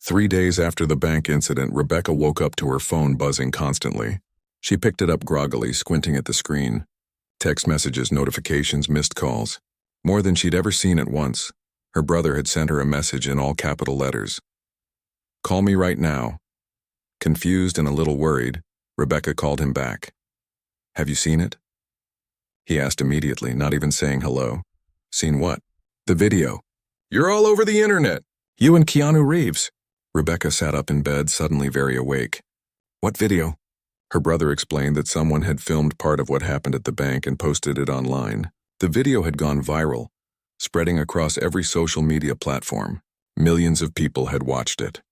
3 days after the bank incident, Rebecca woke up to her phone buzzing constantly. She picked it up groggily, squinting at the screen. Text messages, notifications, missed calls. More than she'd ever seen at once. Her brother had sent her a message in all capital letters. "Call me right now." Confused and a little worried, Rebecca called him back. "Have you seen it?" He asked immediately, not even saying hello. "Seen what?" "The video. You're all over the internet. You and Keanu Reeves." Rebecca sat up in bed, suddenly very awake. "What video?" Her brother explained that someone had filmed part of what happened at the bank and posted it online. The video had gone viral, spreading across every social media platform. Millions of people had watched it.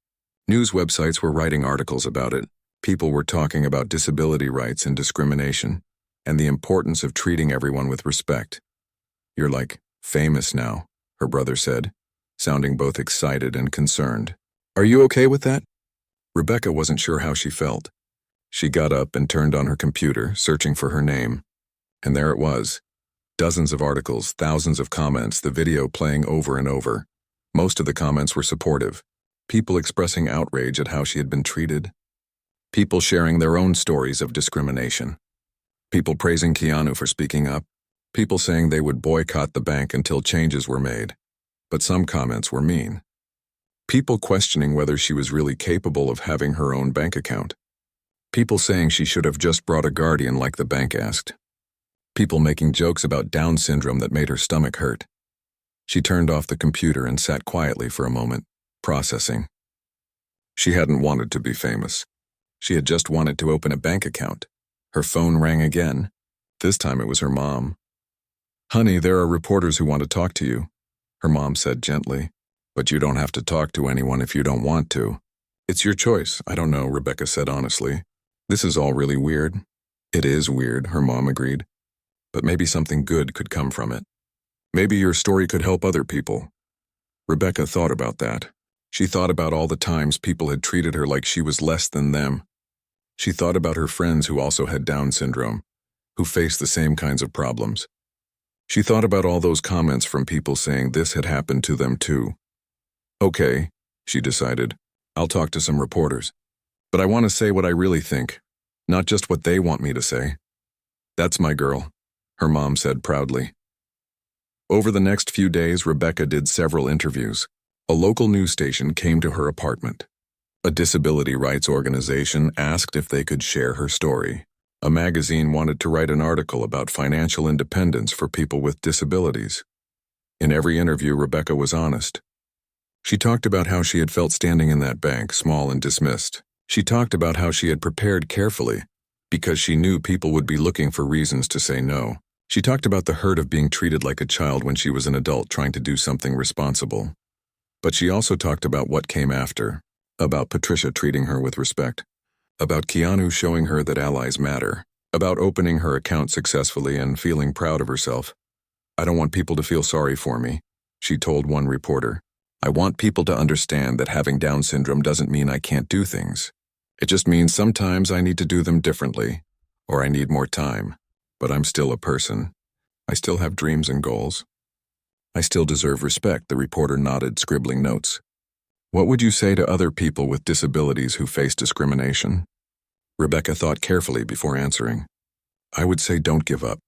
News websites were writing articles about it. People were talking about disability rights and discrimination, and the importance of treating everyone with respect. "You're like famous now," her brother said, sounding both excited and concerned. "Are you okay with that?" Rebecca wasn't sure how she felt. She got up and turned on her computer, searching for her name. And there it was. Dozens of articles, thousands of comments, the video playing over and over. Most of the comments were supportive. People expressing outrage at how she had been treated. People sharing their own stories of discrimination. People praising Keanu for speaking up. People saying they would boycott the bank until changes were made. But some comments were mean. People questioning whether she was really capable of having her own bank account. People saying she should have just brought a guardian like the bank asked. People making jokes about Down syndrome that made her stomach hurt. She turned off the computer and sat quietly for a moment, processing. She hadn't wanted to be famous. She had just wanted to open a bank account. Her phone rang again. This time it was her mom. "Honey, there are reporters who want to talk to you," her mom said gently. "But you don't have to talk to anyone if you don't want to." "It's your choice." "I don't know," Rebecca said honestly. "This is all really weird." "It is weird," her mom agreed. "But maybe something good could come from it. Maybe your story could help other people." Rebecca thought about that. She thought about all the times people had treated her like she was less than them. She thought about her friends who also had Down syndrome, who faced the same kinds of problems. She thought about all those comments from people saying this had happened to them too. "Okay," she decided, "I'll talk to some reporters. But I want to say what I really think, not just what they want me to say." "That's my girl," her mom said proudly. Over the next few days, Rebecca did several interviews. A local news station came to her apartment. A disability rights organization asked if they could share her story. A magazine wanted to write an article about financial independence for people with disabilities. In every interview, Rebecca was honest. She talked about how she had felt standing in that bank, small and dismissed. She talked about how she had prepared carefully, because she knew people would be looking for reasons to say no. She talked about the hurt of being treated like a child when she was an adult trying to do something responsible. But she also talked about what came after, about Patricia treating her with respect, about Keanu showing her that allies matter, about opening her account successfully and feeling proud of herself. "I don't want people to feel sorry for me," she told one reporter. "I want people to understand that having Down syndrome doesn't mean I can't do things. It just means sometimes I need to do them differently, or I need more time. But I'm still a person. I still have dreams and goals. I still deserve respect," the reporter nodded, scribbling notes. "What would you say to other people with disabilities who face discrimination?" Rebecca thought carefully before answering. "I would say don't give up.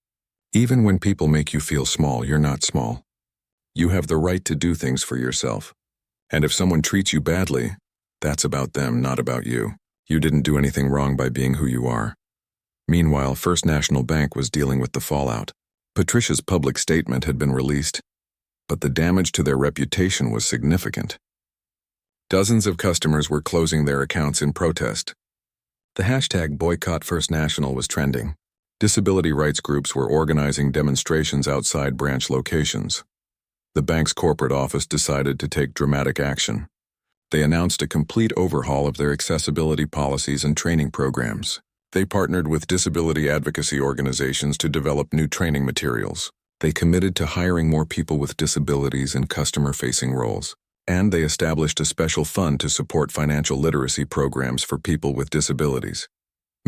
Even when people make you feel small, you're not small. You have the right to do things for yourself. And if someone treats you badly, that's about them, not about you. You didn't do anything wrong by being who you are." Meanwhile, First National Bank was dealing with the fallout. Patricia's public statement had been released, but the damage to their reputation was significant. Dozens of customers were closing their accounts in protest. The hashtag Boycott First National was trending. Disability rights groups were organizing demonstrations outside branch locations. The bank's corporate office decided to take dramatic action. They announced a complete overhaul of their accessibility policies and training programs. They partnered with disability advocacy organizations to develop new training materials. They committed to hiring more people with disabilities in customer-facing roles. And they established a special fund to support financial literacy programs for people with disabilities.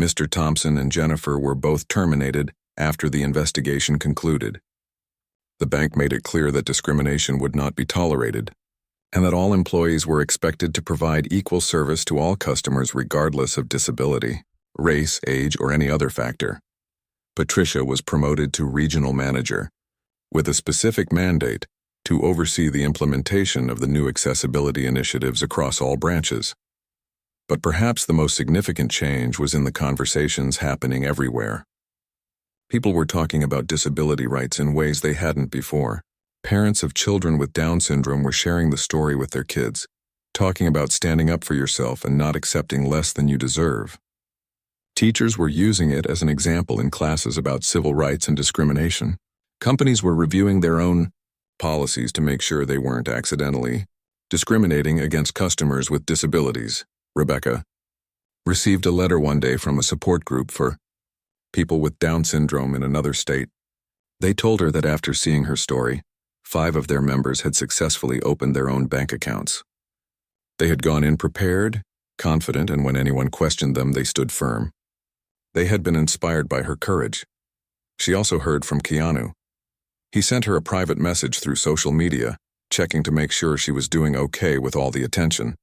Mr. Thompson and Jennifer were both terminated after the investigation concluded. The bank made it clear that discrimination would not be tolerated. and that all employees were expected to provide equal service to all customers regardless of disability, race, age, or any other factor. Patricia was promoted to regional manager, with a specific mandate to oversee the implementation of the new accessibility initiatives across all branches. But perhaps the most significant change was in the conversations happening everywhere. People were talking about disability rights in ways they hadn't before. Parents of children with Down syndrome were sharing the story with their kids, talking about standing up for yourself and not accepting less than you deserve. Teachers were using it as an example in classes about civil rights and discrimination. Companies were reviewing their own policies to make sure they weren't accidentally discriminating against customers with disabilities. Rebecca received a letter one day from a support group for people with Down syndrome in another state. They told her that after seeing her story, 5 of their members had successfully opened their own bank accounts. They had gone in prepared, confident, and when anyone questioned them, they stood firm. They had been inspired by her courage. She also heard from Keanu. He sent her a private message through social media, checking to make sure she was doing okay with all the attention.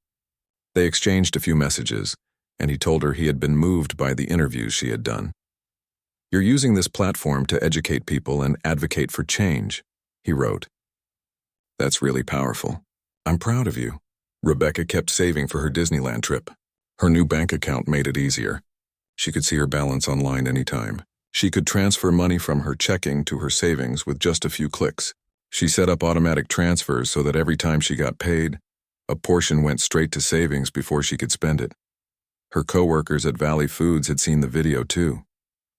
They exchanged a few messages, and he told her he had been moved by the interviews she had done. "You're using this platform to educate people and advocate for change," he wrote. "That's really powerful. I'm proud of you." Rebecca kept saving for her Disneyland trip. Her new bank account made it easier. She could see her balance online anytime. She could transfer money from her checking to her savings with just a few clicks. She set up automatic transfers so that every time she got paid, a portion went straight to savings before she could spend it. Her coworkers at Valley Foods had seen the video too.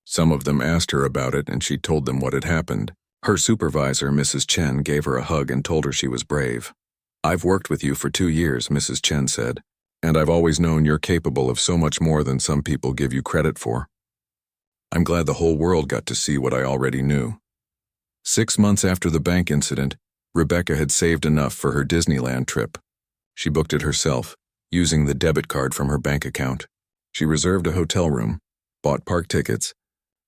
Some of them asked her about it, and she told them what had happened. Her supervisor, Mrs. Chen, gave her a hug and told her she was brave. "I've worked with you for 2 years," Mrs. Chen said, "and I've always known you're capable of so much more than some people give you credit for. I'm glad the whole world got to see what I already knew." 6 months after the bank incident, Rebecca had saved enough for her Disneyland trip. She booked it herself, using the debit card from her bank account. She reserved a hotel room, bought park tickets,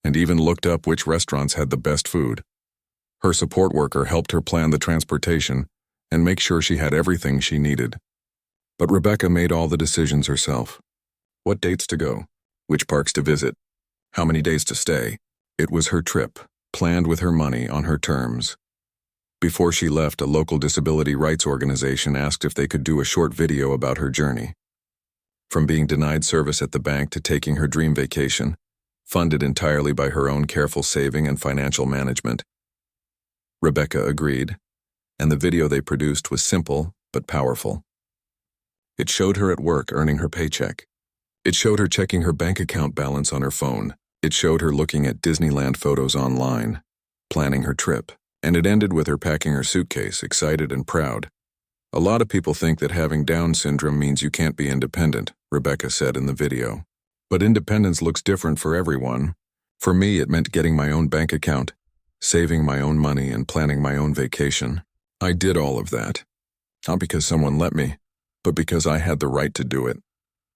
and even looked up which restaurants had the best food. Her support worker helped her plan the transportation and make sure she had everything she needed. But Rebecca made all the decisions herself. What dates to go, which parks to visit, how many days to stay. It was her trip, planned with her money on her terms. Before she left, a local disability rights organization asked if they could do a short video about her journey. From being denied service at the bank to taking her dream vacation, funded entirely by her own careful saving and financial management. Rebecca agreed, and the video they produced was simple but powerful. It showed her at work earning her paycheck. It showed her checking her bank account balance on her phone. It showed her looking at Disneyland photos online, planning her trip, and it ended with her packing her suitcase, excited and proud. "A lot of people think that having Down syndrome means you can't be independent," Rebecca said in the video. "But independence looks different for everyone. For me, it meant getting my own bank account, saving my own money, and planning my own vacation. I did all of that. Not because someone let me, but because I had the right to do it."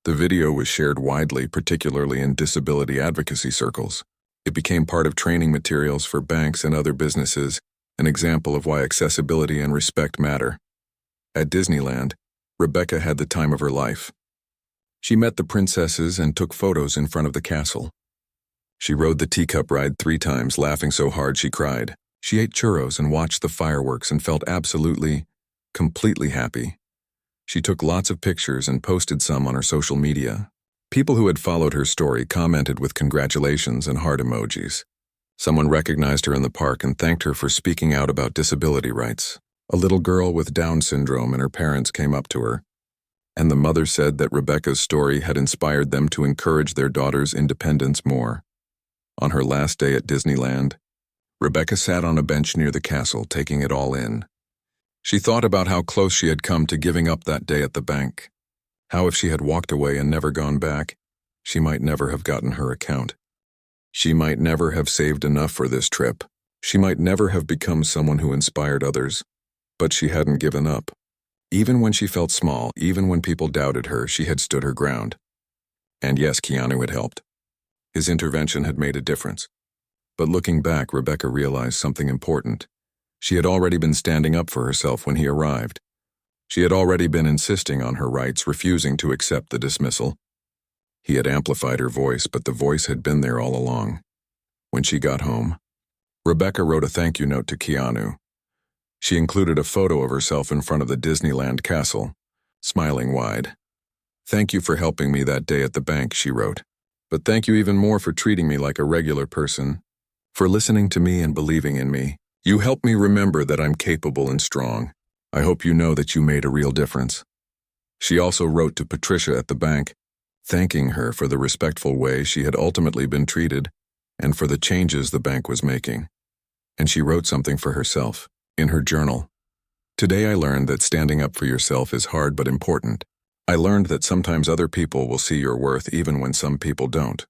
The video was shared widely, particularly in disability advocacy circles. It became part of training materials for banks and other businesses, an example of why accessibility and respect matter. At Disneyland, Rebecca had the time of her life. She met the princesses and took photos in front of the castle. She rode the teacup ride 3 times, laughing so hard she cried. She ate churros and watched the fireworks and felt absolutely, completely happy. She took lots of pictures and posted some on her social media. People who had followed her story commented with congratulations and heart emojis. Someone recognized her in the park and thanked her for speaking out about disability rights. A little girl with Down syndrome and her parents came up to her, and the mother said that Rebecca's story had inspired them to encourage their daughter's independence more. On her last day at Disneyland, Rebecca sat on a bench near the castle, taking it all in. She thought about how close she had come to giving up that day at the bank. How if she had walked away and never gone back, she might never have gotten her account. She might never have saved enough for this trip. She might never have become someone who inspired others. But she hadn't given up. Even when she felt small, even when people doubted her, she had stood her ground. And yes, Keanu had helped. His intervention had made a difference. But looking back, Rebecca realized something important. She had already been standing up for herself when he arrived. She had already been insisting on her rights, refusing to accept the dismissal. He had amplified her voice, but the voice had been there all along. When she got home, Rebecca wrote a thank you note to Keanu. She included a photo of herself in front of the Disneyland castle, smiling wide. "Thank you for helping me that day at the bank," she wrote. "But thank you even more for treating me like a regular person, for listening to me and believing in me. You helped me remember that I'm capable and strong. I hope you know that you made a real difference." She also wrote to Patricia at the bank, thanking her for the respectful way she had ultimately been treated and for the changes the bank was making. And she wrote something for herself in her journal. "Today I learned that standing up for yourself is hard but important. I learned that sometimes other people will see your worth even when some people don't.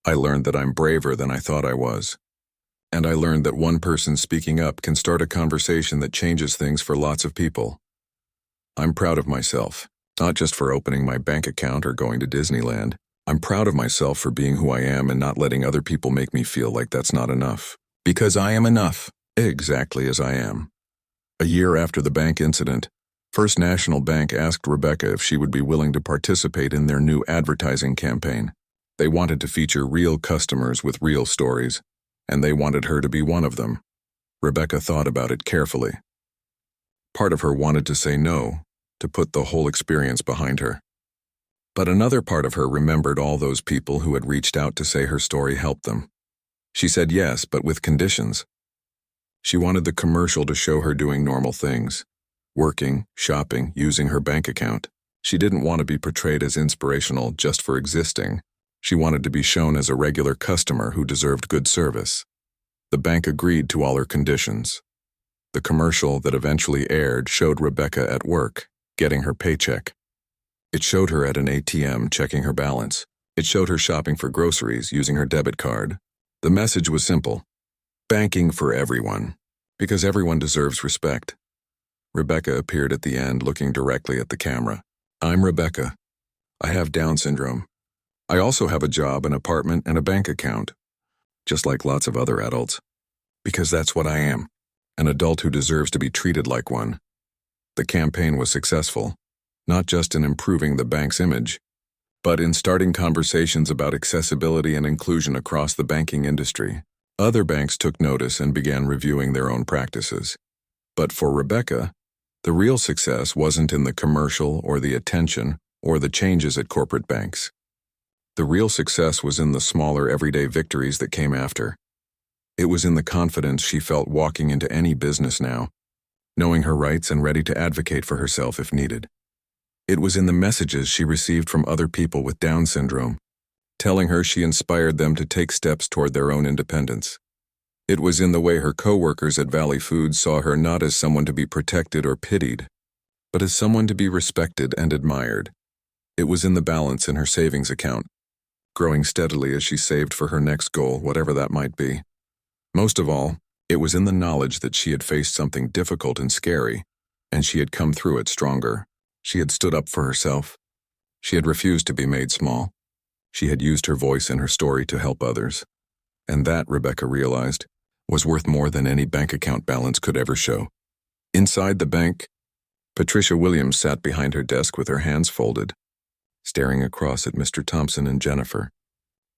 I learned that I'm braver than I thought I was. And I learned that one person speaking up can start a conversation that changes things for lots of people. I'm proud of myself, not just for opening my bank account or going to Disneyland. I'm proud of myself for being who I am and not letting other people make me feel like that's not enough. Because I am enough, exactly as I am." A year after the bank incident, First National Bank asked Rebecca if she would be willing to participate in their new advertising campaign. They wanted to feature real customers with real stories, and they wanted her to be one of them. Rebecca thought about it carefully. Part of her wanted to say no, to put the whole experience behind her. But another part of her remembered all those people who had reached out to say her story helped them. She said yes, but with conditions. She wanted the commercial to show her doing normal things, working, shopping, using her bank account. She didn't want to be portrayed as inspirational just for existing. She wanted to be shown as a regular customer who deserved good service. The bank agreed to all her conditions. The commercial that eventually aired showed Rebecca at work, getting her paycheck. It showed her at an ATM checking her balance. It showed her shopping for groceries using her debit card. The message was simple: banking for everyone, because everyone deserves respect. Rebecca appeared at the end looking directly at the camera. "I'm Rebecca. I have Down syndrome. I also have a job, an apartment, and a bank account, just like lots of other adults. Because that's what I am, an adult who deserves to be treated like one." The campaign was successful, not just in improving the bank's image, but in starting conversations about accessibility and inclusion across the banking industry. Other banks took notice and began reviewing their own practices. But for Rebecca, the real success wasn't in the commercial or the attention or the changes at corporate banks. The real success was in the smaller everyday victories that came after. It was in the confidence she felt walking into any business now, knowing her rights and ready to advocate for herself if needed. It was in the messages she received from other people with Down syndrome, telling her she inspired them to take steps toward their own independence. It was in the way her coworkers at Valley Foods saw her not as someone to be protected or pitied, but as someone to be respected and admired. It was in the balance in her savings account, growing steadily as she saved for her next goal, whatever that might be. Most of all, it was in the knowledge that she had faced something difficult and scary, and she had come through it stronger. She had stood up for herself. She had refused to be made small. She had used her voice and her story to help others. And that, Rebecca realized, was worth more than any bank account balance could ever show. Inside the bank, Patricia Williams sat behind her desk with her hands folded, staring across at Mr. Thompson and Jennifer.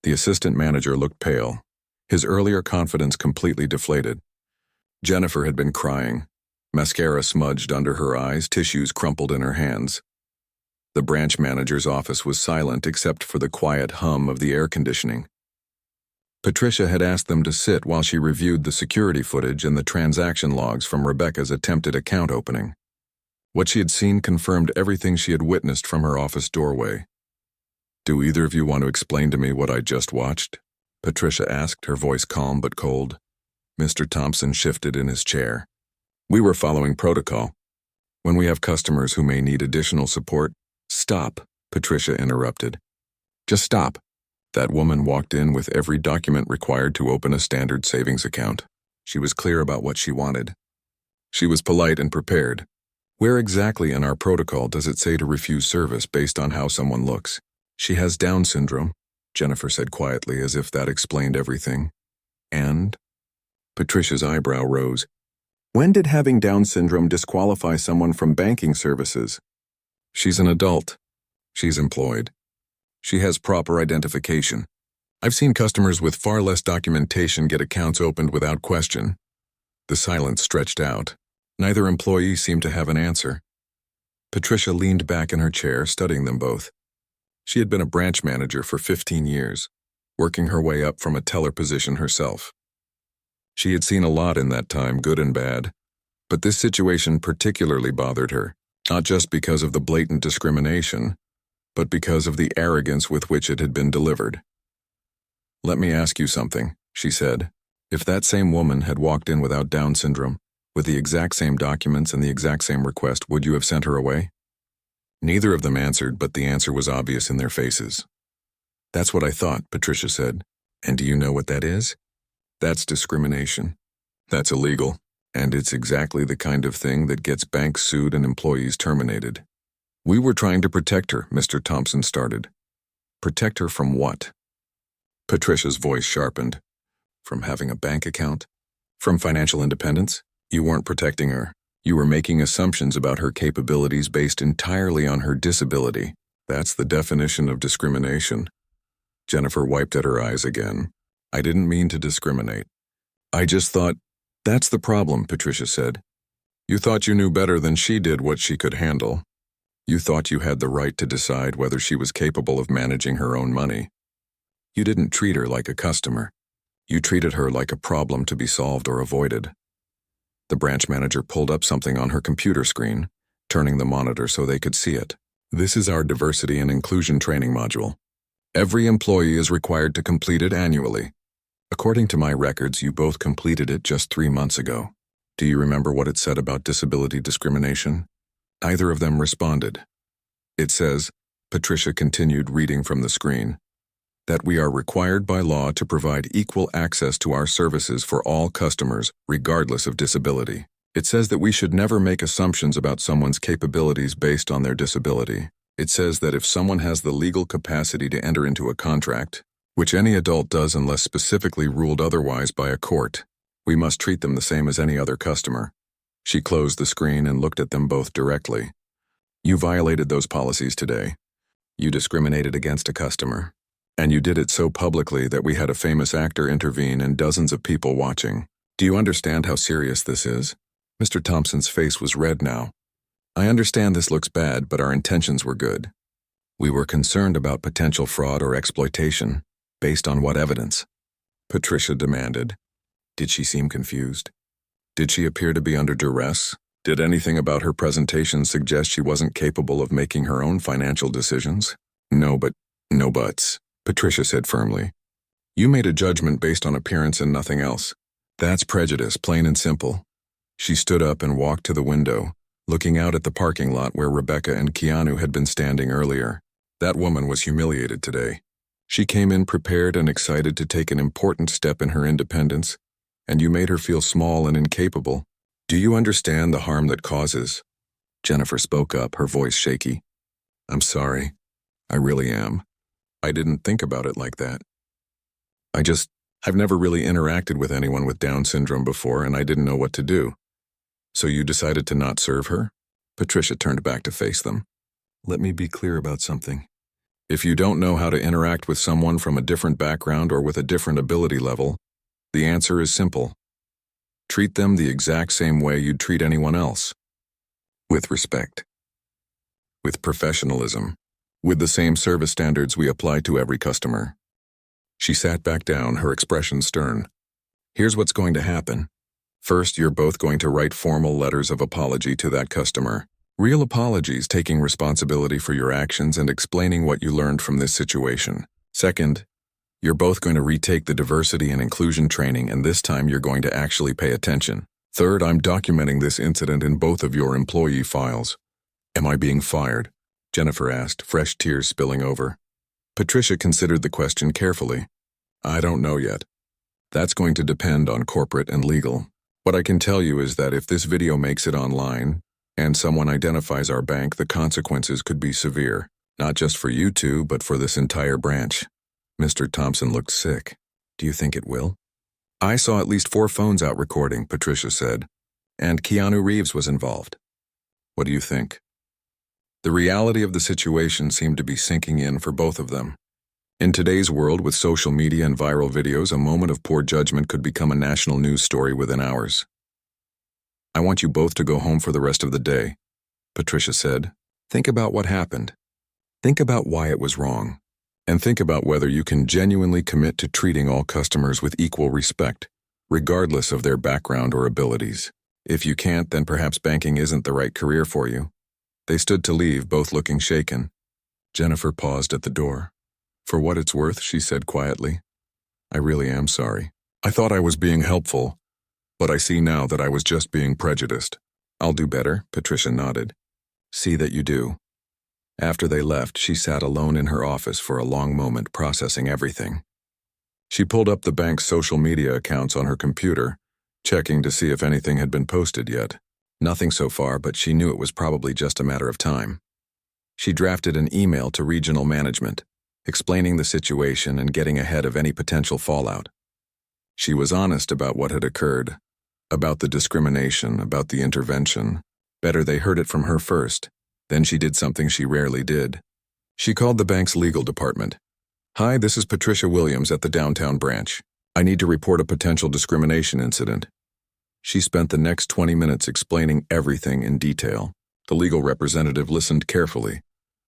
The assistant manager looked pale, his earlier confidence completely deflated. Jennifer had been crying, mascara smudged under her eyes, tissues crumpled in her hands. The branch manager's office was silent except for the quiet hum of the air conditioning. Patricia had asked them to sit while she reviewed the security footage and the transaction logs from Rebecca's attempted account opening. What she had seen confirmed everything she had witnessed from her office doorway. "Do either of you want to explain to me what I just watched?" Patricia asked, her voice calm but cold. Mr. Thompson shifted in his chair. "We were following protocol. When we have customers who may need additional support—" "Stop," Patricia interrupted. "Just stop." That woman walked in with every document required to open a standard savings account. She was clear about what she wanted. She was polite and prepared. "Where exactly in our protocol does it say to refuse service based on how someone looks?" "She has Down syndrome," Jennifer said quietly, as if that explained everything. "And?" Patricia's eyebrow rose. When did having Down syndrome disqualify someone from banking services? She's an adult. She's employed. She has proper identification. I've seen customers with far less documentation get accounts opened without question. The silence stretched out. Neither employee seemed to have an answer. Patricia leaned back in her chair, studying them both. She had been a branch manager for 15 years, working her way up from a teller position herself. She had seen a lot in that time, good and bad. But this situation particularly bothered her, not just because of the blatant discrimination, but because of the arrogance with which it had been delivered. "Let me ask you something," she said. "If that same woman had walked in without Down syndrome, with the exact same documents and the exact same request, would you have sent her away?" Neither of them answered, but the answer was obvious in their faces. "That's what I thought," Patricia said. "And do you know what that is? That's discrimination. That's illegal, and it's exactly the kind of thing that gets banks sued and employees terminated." "We were trying to protect her," Mr. Thompson started. "Protect her from what?" Patricia's voice sharpened. "From having a bank account? From financial independence? You weren't protecting her. You were making assumptions about her capabilities based entirely on her disability. That's the definition of discrimination." Jennifer wiped at her eyes again. "I didn't mean to discriminate. I just thought—" "That's the problem," Patricia said. "You thought you knew better than she did what she could handle. You thought you had the right to decide whether she was capable of managing her own money. You didn't treat her like a customer. You treated her like a problem to be solved or avoided." The branch manager pulled up something on her computer screen, turning the monitor so they could see it. "This is our diversity and inclusion training module. Every employee is required to complete it annually. According to my records, you both completed it just 3 months ago. Do you remember what it said about disability discrimination?" Neither of them responded. "It says," Patricia continued reading from the screen, "that we are required by law to provide equal access to our services for all customers, regardless of disability. It says that we should never make assumptions about someone's capabilities based on their disability. It says that if someone has the legal capacity to enter into a contract, which any adult does unless specifically ruled otherwise by a court, we must treat them the same as any other customer." She closed the screen and looked at them both directly. "You violated those policies today. You discriminated against a customer. And you did it so publicly that we had a famous actor intervene and dozens of people watching. Do you understand how serious this is?" Mr. Thompson's face was red now. "I understand this looks bad, but our intentions were good. We were concerned about potential fraud or exploitation. Based on what evidence?" Patricia demanded. "Did she seem confused? Did she appear to be under duress? Did anything about her presentation suggest she wasn't capable of making her own financial decisions?" "No buts," Patricia said firmly. "You made a judgment based on appearance and nothing else. That's prejudice, plain and simple." She stood up and walked to the window, looking out at the parking lot where Rebecca and Keanu had been standing earlier. That woman was humiliated today. She came in prepared and excited to take an important step in her independence, and you made her feel small and incapable. Do you understand the harm that causes? Jennifer spoke up, her voice shaky. I'm sorry. I really am. I didn't think about it like that. I've never really interacted with anyone with Down syndrome before, and I didn't know what to do. So you decided to not serve her? Patricia turned back to face them. Let me be clear about something. If you don't know how to interact with someone from a different background or with a different ability level, the answer is simple. Treat them the exact same way you'd treat anyone else. With respect. With professionalism. With the same service standards we apply to every customer. She sat back down, her expression stern. Here's what's going to happen. First, you're both going to write formal letters of apology to that customer. Real apologies taking responsibility for your actions and explaining what you learned from this situation. Second, you're both going to retake the diversity and inclusion training, and this time you're going to actually pay attention. Third, I'm documenting this incident in both of your employee files. Am I being fired? Jennifer asked, fresh tears spilling over. Patricia considered the question carefully. I don't know yet. That's going to depend on corporate and legal. What I can tell you is that if this video makes it online, and someone identifies our bank, the consequences could be severe. Not just for you two, but for this entire branch. Mr. Thompson looked sick. Do you think it will? I saw at least 4 phones out recording, Patricia said. And Keanu Reeves was involved. What do you think? The reality of the situation seemed to be sinking in for both of them. In today's world with social media and viral videos, a moment of poor judgment could become a national news story within hours. I want you both to go home for the rest of the day, Patricia said. Think about what happened. Think about why it was wrong. And think about whether you can genuinely commit to treating all customers with equal respect, regardless of their background or abilities. If you can't, then perhaps banking isn't the right career for you. They stood to leave, both looking shaken. Jennifer paused at the door. For what it's worth, she said quietly, I really am sorry. I thought I was being helpful, but I see now that I was just being prejudiced. I'll do better, Patricia nodded. See that you do. After they left, she sat alone in her office for a long moment, processing everything. She pulled up the bank's social media accounts on her computer, checking to see if anything had been posted yet. Nothing so far, but she knew it was probably just a matter of time. She drafted an email to regional management, explaining the situation and getting ahead of any potential fallout. She was honest about what had occurred, about the discrimination, about the intervention. Better they heard it from her first. Then she did something she rarely did. She called the bank's legal department. Hi, this is Patricia Williams at the downtown branch. I need to report a potential discrimination incident. She spent the next 20 minutes explaining everything in detail. The legal representative listened carefully,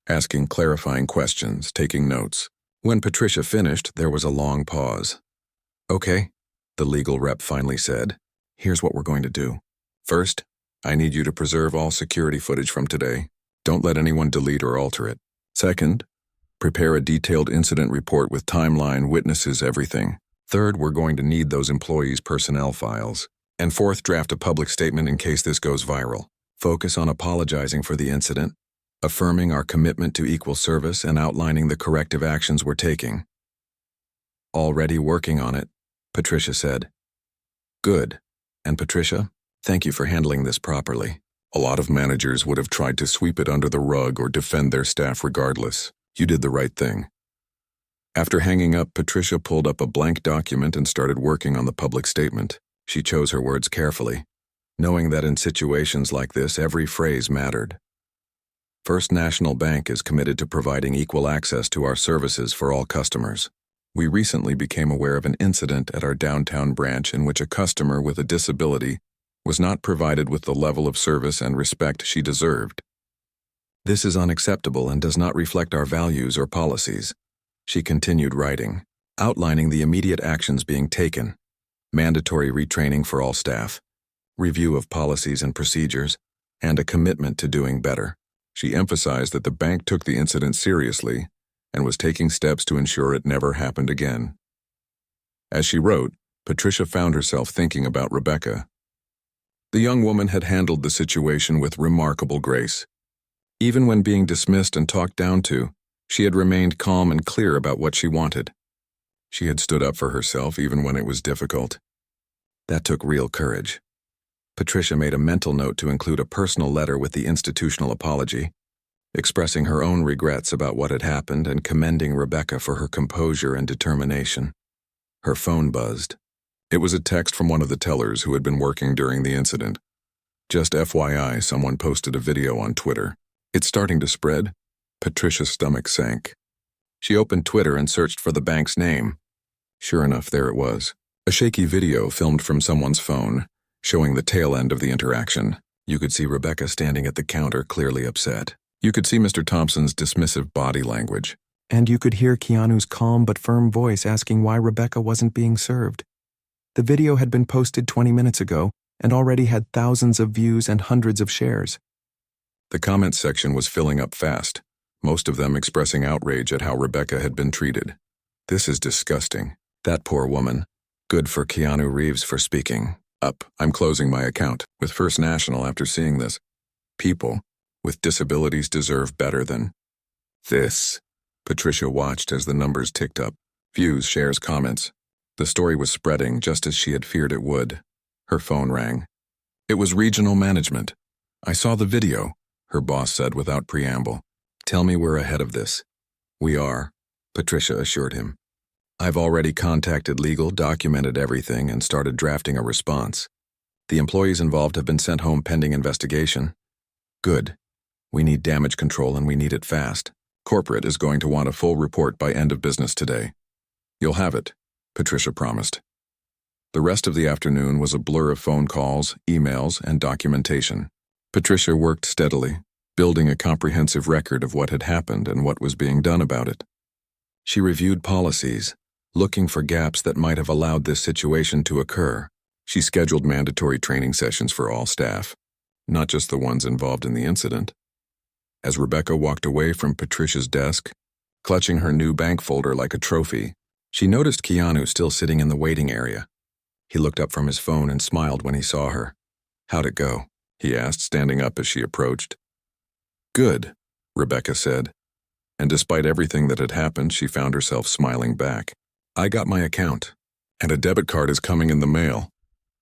asking clarifying questions, taking notes. When Patricia finished, there was a long pause. Okay, the legal rep finally said. Here's what we're going to do. First, I need you to preserve all security footage from today. Don't let anyone delete or alter it. Second, prepare a detailed incident report with timeline, witnesses, everything. Third, we're going to need those employees' personnel files. And fourth, draft a public statement in case this goes viral. Focus on apologizing for the incident, affirming our commitment to equal service, and outlining the corrective actions we're taking. Already working on it, Patricia said. Good. And Patricia, thank you for handling this properly. A lot of managers would have tried to sweep it under the rug or defend their staff regardless. You did the right thing. After hanging up, Patricia pulled up a blank document and started working on the public statement. She chose her words carefully, knowing that in situations like this, every phrase mattered. First National Bank is committed to providing equal access to our services for all customers. We recently became aware of an incident at our downtown branch in which a customer with a disability was not provided with the level of service and respect she deserved. This is unacceptable and does not reflect our values or policies. She continued writing, outlining the immediate actions being taken. Mandatory retraining for all staff, review of policies and procedures, and a commitment to doing better. She emphasized that the bank took the incident seriously and was taking steps to ensure it never happened again. As she wrote, Patricia found herself thinking about Rebecca. The young woman had handled the situation with remarkable grace. Even when being dismissed and talked down to, she had remained calm and clear about what she wanted. She had stood up for herself even when it was difficult. That took real courage. Patricia made a mental note to include a personal letter with the institutional apology, expressing her own regrets about what had happened and commending Rebecca for her composure and determination. Her phone buzzed. It was a text from one of the tellers who had been working during the incident. Just FYI, someone posted a video on Twitter. It's starting to spread. Patricia's stomach sank. She opened Twitter and searched for the bank's name. Sure enough, there it was. A shaky video filmed from someone's phone, showing the tail end of the interaction. You could see Rebecca standing at the counter, clearly upset. You could see Mr. Thompson's dismissive body language. And you could hear Keanu's calm but firm voice asking why Rebecca wasn't being served. The video had been posted 20 minutes ago and already had thousands of views and hundreds of shares. The comments section was filling up fast, most of them expressing outrage at how Rebecca had been treated. This is disgusting. That poor woman. Good for Keanu Reeves for speaking up. I'm closing my account with First National after seeing this. People with disabilities deserve better than this. Patricia watched as the numbers ticked up. Views, shares, comments. The story was spreading just as she had feared it would. Her phone rang. It was regional management. I saw the video, her boss said without preamble. Tell me we're ahead of this. We are, Patricia assured him. I've already contacted legal, documented everything, and started drafting a response. The employees involved have been sent home pending investigation. Good. We need damage control and we need it fast. Corporate is going to want a full report by end of business today. You'll have it, Patricia promised. The rest of the afternoon was a blur of phone calls, emails, and documentation. Patricia worked steadily, building a comprehensive record of what had happened and what was being done about it. She reviewed policies, looking for gaps that might have allowed this situation to occur. She scheduled mandatory training sessions for all staff, not just the ones involved in the incident. As Rebecca walked away from Patricia's desk, clutching her new bank folder like a trophy, she noticed Keanu still sitting in the waiting area. He looked up from his phone and smiled when he saw her. "How'd it go?" he asked, standing up as she approached. "Good," Rebecca said, and despite everything that had happened, she found herself smiling back. "I got my account, and a debit card is coming in the mail."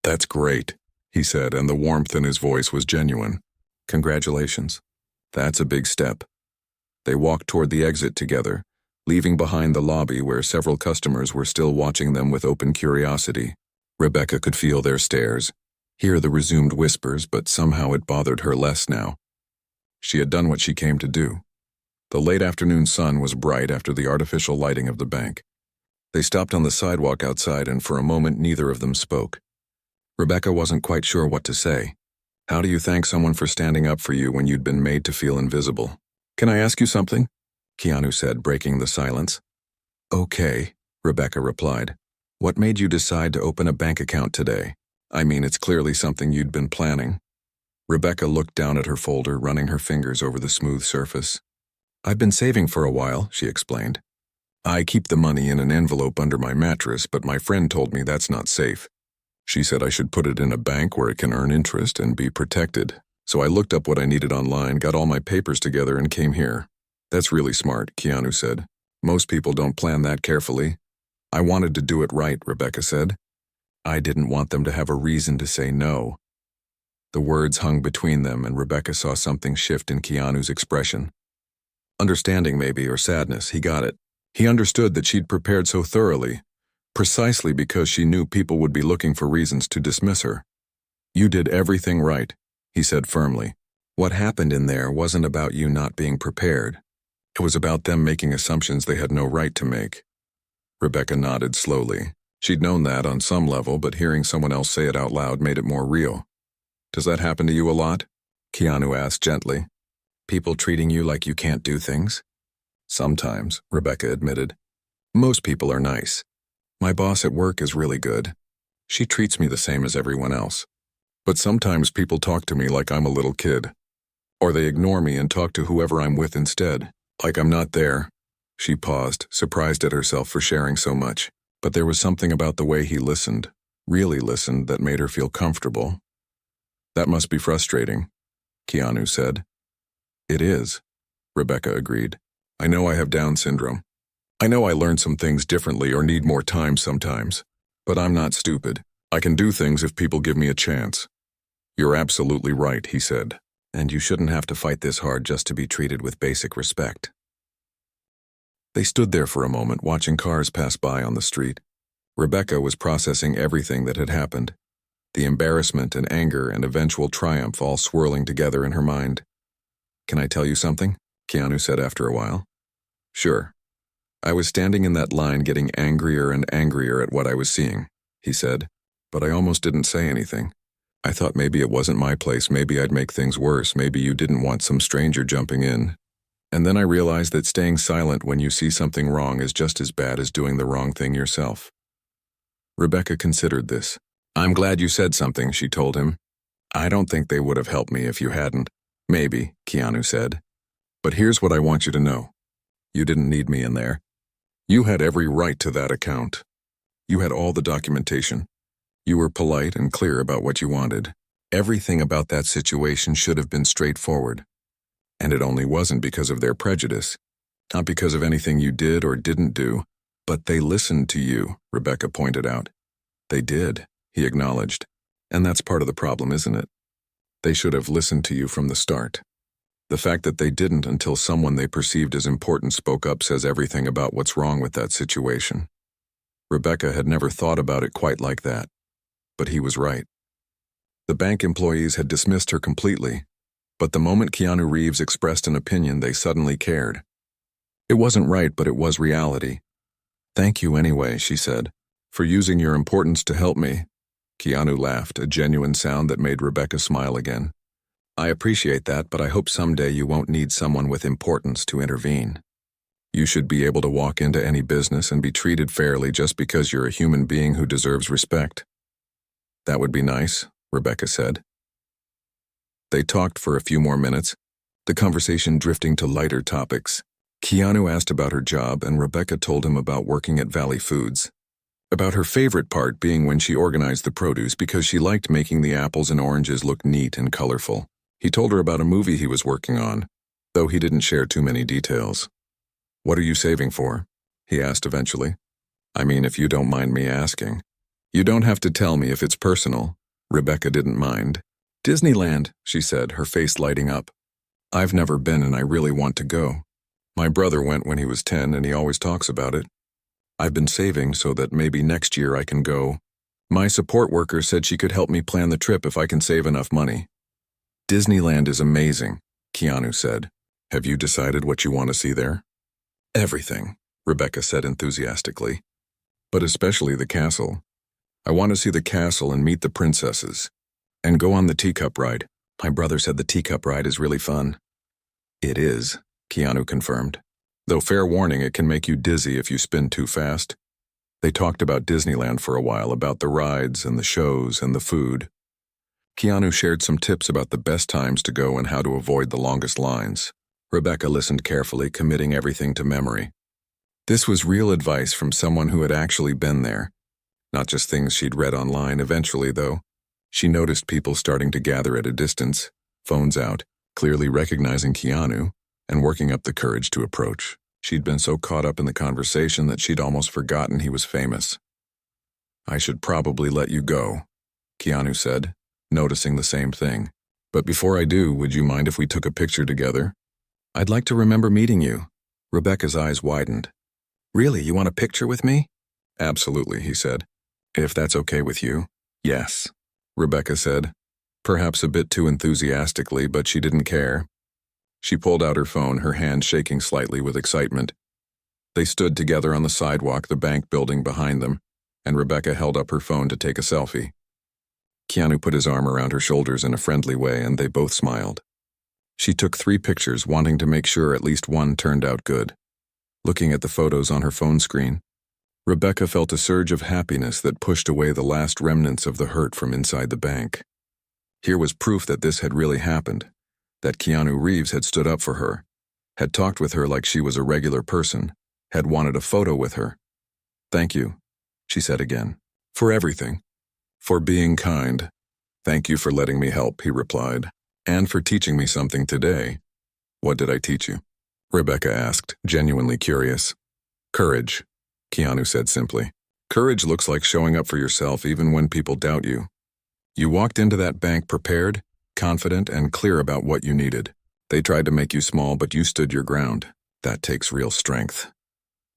"That's great," he said, and the warmth in his voice was genuine. "Congratulations. That's a big step." They walked toward the exit together, leaving behind the lobby where several customers were still watching them with open curiosity. Rebecca could feel their stares, hear the resumed whispers, but somehow it bothered her less now. She had done what she came to do. The late afternoon sun was bright after the artificial lighting of the bank. They stopped on the sidewalk outside, and for a moment neither of them spoke. Rebecca wasn't quite sure what to say. How do you thank someone for standing up for you when you'd been made to feel invisible? "Can I ask you something?" Keanu said, breaking the silence. "Okay," Rebecca replied. "What made you decide to open a bank account today? I mean, it's clearly something you'd been planning." Rebecca looked down at her folder, running her fingers over the smooth surface. "I've been saving for a while," she explained. "I keep the money in an envelope under my mattress, but my friend told me that's not safe. She said I should put it in a bank where it can earn interest and be protected. So I looked up what I needed online, got all my papers together, and came here." "That's really smart," Keanu said. "Most people don't plan that carefully." "I wanted to do it right," Rebecca said. "I didn't want them to have a reason to say no." The words hung between them, and Rebecca saw something shift in Keanu's expression. Understanding maybe, or sadness, he got it. He understood that she'd prepared so thoroughly, precisely because she knew people would be looking for reasons to dismiss her. "You did everything right," he said firmly. "What happened in there wasn't about you not being prepared. It was about them making assumptions they had no right to make." Rebecca nodded slowly. She'd known that on some level, but hearing someone else say it out loud made it more real. "Does that happen to you a lot?" Keanu asked gently. "People treating you like you can't do things?" "Sometimes," Rebecca admitted. "Most people are nice. My boss at work is really good. She treats me the same as everyone else. But sometimes people talk to me like I'm a little kid. Or they ignore me and talk to whoever I'm with instead, like I'm not there." She paused, surprised at herself for sharing so much. But there was something about the way he listened, really listened, that made her feel comfortable. "That must be frustrating," Keanu said. "It is," Rebecca agreed. "I know I have Down syndrome. I know I learn some things differently or need more time sometimes. But I'm not stupid. I can do things if people give me a chance." "You're absolutely right," he said. "And you shouldn't have to fight this hard just to be treated with basic respect." They stood there for a moment, watching cars pass by on the street. Rebecca was processing everything that had happened, the embarrassment and anger and eventual triumph all swirling together in her mind. "Can I tell you something?" Keanu said after a while. "Sure." "I was standing in that line getting angrier and angrier at what I was seeing," he said, "but I almost didn't say anything. I thought maybe it wasn't my place, maybe I'd make things worse, maybe you didn't want some stranger jumping in. And then I realized that staying silent when you see something wrong is just as bad as doing the wrong thing yourself." Rebecca considered this. "I'm glad you said something," she told him. "I don't think they would have helped me if you hadn't." "Maybe," Keanu said. "But here's what I want you to know. You didn't need me in there. You had every right to that account. You had all the documentation. You were polite and clear about what you wanted. Everything about that situation should have been straightforward. And it only wasn't because of their prejudice, not because of anything you did or didn't do, but they listened to you," Rebecca pointed out. "They did," he acknowledged. "And that's part of the problem, isn't it? They should have listened to you from the start. The fact that they didn't until someone they perceived as important spoke up says everything about what's wrong with that situation." Rebecca had never thought about it quite like that, but he was right. The bank employees had dismissed her completely, but the moment Keanu Reeves expressed an opinion, they suddenly cared. It wasn't right, but it was reality. "Thank you anyway," she said, "for using your importance to help me." Keanu laughed, a genuine sound that made Rebecca smile again. "I appreciate that, but I hope someday you won't need someone with importance to intervene. You should be able to walk into any business and be treated fairly just because you're a human being who deserves respect." "That would be nice," Rebecca said. They talked for a few more minutes, the conversation drifting to lighter topics. Keanu asked about her job, and Rebecca told him about working at Valley Foods. About her favorite part being when she organized the produce because she liked making the apples and oranges look neat and colorful. He told her about a movie he was working on, though he didn't share too many details. "What are you saving for?" he asked eventually. "I mean, if you don't mind me asking." "You don't have to tell me if it's personal." Rebecca didn't mind. "Disneyland," she said, her face lighting up. "I've never been and I really want to go. My brother went when he was 10 and he always talks about it. I've been saving so that maybe next year I can go. My support worker said she could help me plan the trip if I can save enough money." "Disneyland is amazing," Keanu said. "Have you decided what you want to see there?" "Everything," Rebecca said enthusiastically. "But especially the castle. I want to see the castle and meet the princesses. And go on the teacup ride. My brother said the teacup ride is really fun." "It is," Keanu confirmed. "Though fair warning, it can make you dizzy if you spin too fast." They talked about Disneyland for a while, about the rides and the shows and the food. Keanu shared some tips about the best times to go and how to avoid the longest lines. Rebecca listened carefully, committing everything to memory. This was real advice from someone who had actually been there, not just things she'd read online. Eventually, though, she noticed people starting to gather at a distance, phones out, clearly recognizing Keanu, and working up the courage to approach. She'd been so caught up in the conversation that she'd almost forgotten he was famous. "I should probably let you go," Keanu said, noticing the same thing. "But before I do, would you mind if we took a picture together? I'd like to remember meeting you." Rebecca's eyes widened. "Really, you want a picture with me?" "Absolutely," he said. "If that's okay with you." "Yes," Rebecca said, perhaps a bit too enthusiastically, but she didn't care. She pulled out her phone, her hand shaking slightly with excitement. They stood together on the sidewalk, the bank building behind them, and Rebecca held up her phone to take a selfie. Keanu put his arm around her shoulders in a friendly way, and they both smiled. She took 3 pictures, wanting to make sure at least one turned out good. Looking at the photos on her phone screen, Rebecca felt a surge of happiness that pushed away the last remnants of the hurt from inside the bank. Here was proof that this had really happened, that Keanu Reeves had stood up for her, had talked with her like she was a regular person, had wanted a photo with her. "Thank you," she said again, "for everything. For being kind." "Thank you for letting me help," he replied, "and for teaching me something today." "What did I teach you?" Rebecca asked, genuinely curious. "Courage," Keanu said simply. "Courage looks like showing up for yourself even when people doubt you. You walked into that bank prepared, confident, and clear about what you needed. They tried to make you small, but you stood your ground. That takes real strength."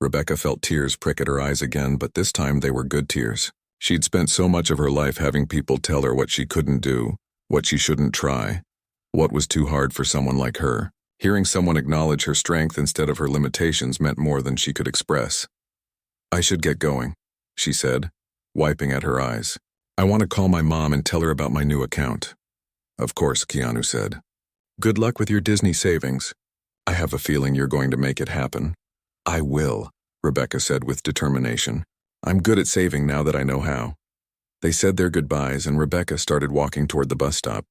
Rebecca felt tears prick at her eyes again, but this time they were good tears. She'd spent so much of her life having people tell her what she couldn't do, what she shouldn't try, what was too hard for someone like her. Hearing someone acknowledge her strength instead of her limitations meant more than she could express. "I should get going," she said, wiping at her eyes. "I want to call my mom and tell her about my new account." "Of course," Keanu said. "Good luck with your Disney savings. I have a feeling you're going to make it happen." "I will," Rebecca said with determination. "I'm good at saving now that I know how." They said their goodbyes, and Rebecca started walking toward the bus stop.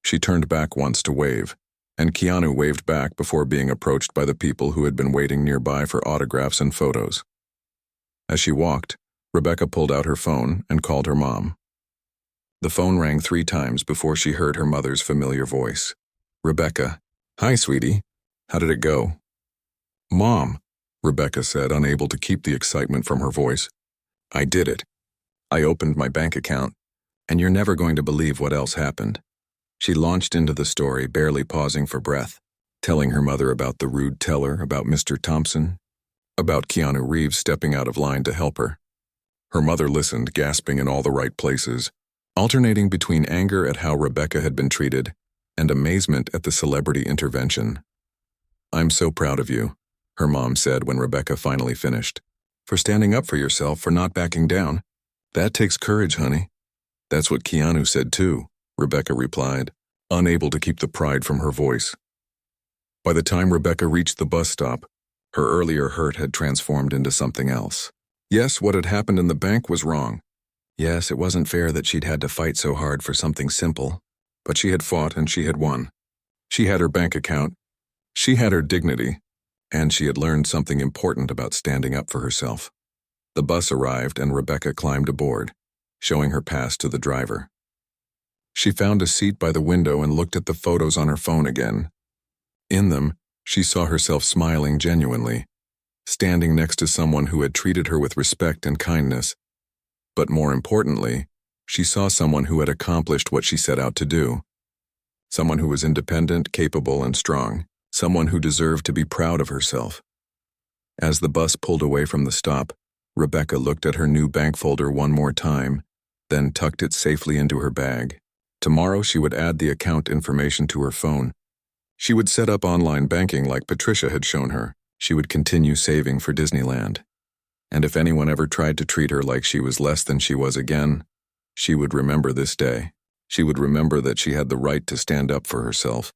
She turned back once to wave, and Keanu waved back before being approached by the people who had been waiting nearby for autographs and photos. As she walked, Rebecca pulled out her phone and called her mom. The phone rang 3 times before she heard her mother's familiar voice. "Rebecca." "Hi, sweetie. How did it go?" "Mom," Rebecca said, unable to keep the excitement from her voice. "I did it. I opened my bank account, and you're never going to believe what else happened." She launched into the story, barely pausing for breath, telling her mother about the rude teller, about Mr. Thompson, about Keanu Reeves stepping out of line to help her. Her mother listened, gasping in all the right places, alternating between anger at how Rebecca had been treated and amazement at the celebrity intervention. "I'm so proud of you," her mom said when Rebecca finally finished. "For standing up for yourself, for not backing down. That takes courage, honey." "That's what Keanu said too," Rebecca replied, unable to keep the pride from her voice. By the time Rebecca reached the bus stop, her earlier hurt had transformed into something else. Yes, what had happened in the bank was wrong. Yes, it wasn't fair that she'd had to fight so hard for something simple, but she had fought and she had won. She had her bank account, she had her dignity, and she had learned something important about standing up for herself. The bus arrived and Rebecca climbed aboard, showing her pass to the driver. She found a seat by the window and looked at the photos on her phone again. In them, she saw herself smiling genuinely, standing next to someone who had treated her with respect and kindness. But more importantly, she saw someone who had accomplished what she set out to do. Someone who was independent, capable, and strong. Someone who deserved to be proud of herself. As the bus pulled away from the stop, Rebecca looked at her new bank folder one more time, then tucked it safely into her bag. Tomorrow she would add the account information to her phone. She would set up online banking like Patricia had shown her. She would continue saving for Disneyland. And if anyone ever tried to treat her like she was less than she was again, she would remember this day. She would remember that she had the right to stand up for herself.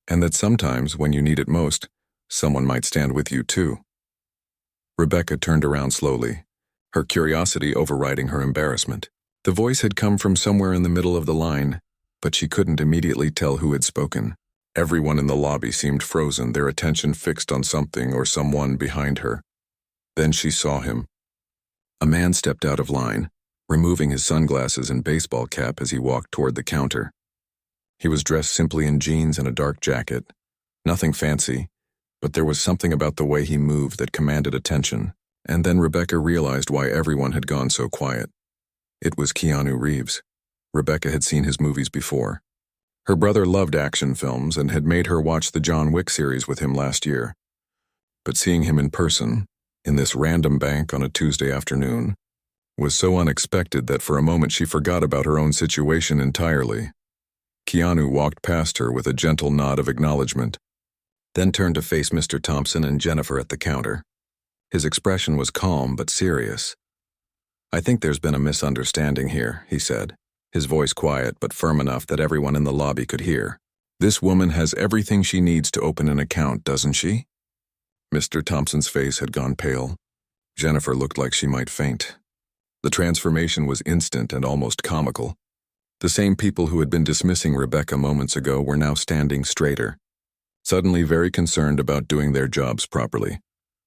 And that sometimes, when you need it most, someone might stand with you too. Rebecca turned around slowly, her curiosity overriding her embarrassment. The voice had come from somewhere in the middle of the line, but she couldn't immediately tell who had spoken. Everyone in the lobby seemed frozen, their attention fixed on something or someone behind her. Then she saw him. A man stepped out of line, removing his sunglasses and baseball cap as he walked toward the counter. He was dressed simply in jeans and a dark jacket. Nothing fancy, but there was something about the way he moved that commanded attention, and then Rebecca realized why everyone had gone so quiet. It was Keanu Reeves. Rebecca had seen his movies before. Her brother loved action films and had made her watch the John Wick series with him last year. But seeing him in person, in this random bank on a Tuesday afternoon, was so unexpected that for a moment she forgot about her own situation entirely. Keanu walked past her with a gentle nod of acknowledgement, then turned to face Mr. Thompson and Jennifer at the counter. His expression was calm but serious. "I think there's been a misunderstanding here," he said, his voice quiet but firm enough that everyone in the lobby could hear. "This woman has everything she needs to open an account, doesn't she?" Mr. Thompson's face had gone pale. Jennifer looked like she might faint. The transformation was instant and almost comical. The same people who had been dismissing Rebecca moments ago were now standing straighter, suddenly very concerned about doing their jobs properly.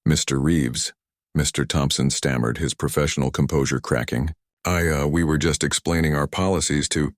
"Mr. Reeves," Mr. Thompson stammered, his professional composure cracking. We were just explaining our policies to..."